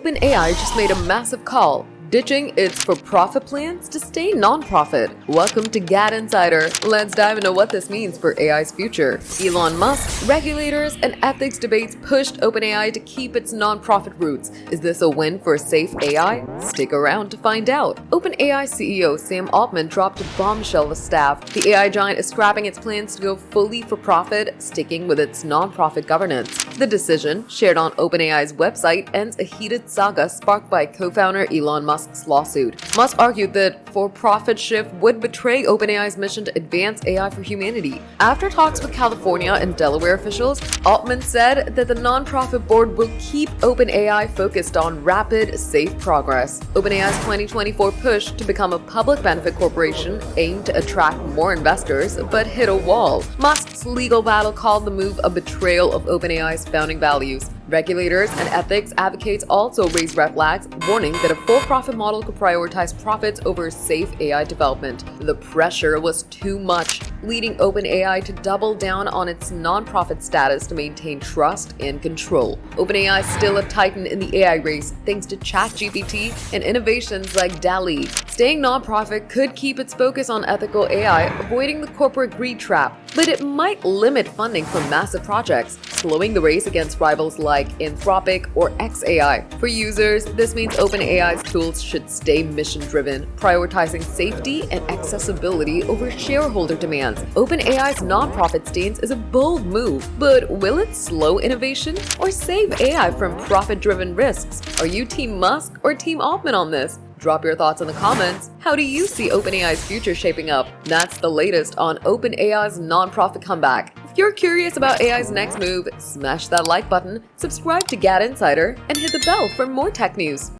OpenAI just made a massive call, ditching its for-profit plans to stay non-profit. Welcome to GadInsider. Let's dive into what this means for AI's future. Elon Musk, regulators, and ethics debates pushed OpenAI to keep its non-profit roots. Is this a win for safe AI? Stick around to find out. OpenAI CEO Sam Altman dropped a bombshell with staff. The AI giant is scrapping its plans to go fully for profit, sticking with its non-profit governance. The decision, shared on OpenAI's website, ends a heated saga sparked by co-founder Elon Musk's lawsuit. Musk argued that for-profit shift would betray OpenAI's mission to advance AI for humanity. After talks with California and Delaware officials, Altman said that the nonprofit board will keep OpenAI focused on rapid, safe progress. OpenAI's 2024 push to become a public benefit corporation aimed to attract more investors, but hit a wall. Musk's legal battle called the move a betrayal of OpenAI's founding values. Regulators and ethics advocates also raised red flags, warning that a for-profit model could prioritize profits over safe AI development. The pressure was too much, leading OpenAI to double down on its non-profit status to maintain trust and control. OpenAI is still a titan in the AI race thanks to ChatGPT and innovations like DALL-E. Staying non-profit could keep its focus on ethical AI, avoiding the corporate greed trap, but it might limit funding for massive projects, slowing the race against rivals like Anthropic or xAI. For users, this means OpenAI's tools should stay mission-driven, prioritizing safety and accessibility over shareholder demands. OpenAI's nonprofit stance is a bold move, but will it slow innovation or save AI from profit-driven risks? Are you Team Musk or Team Altman on this? Drop your thoughts in the comments. How do you see OpenAI's future shaping up? That's the latest on OpenAI's nonprofit comeback. If you're curious about AI's next move, smash that like button, subscribe to GadInsider, and hit the bell for more tech news.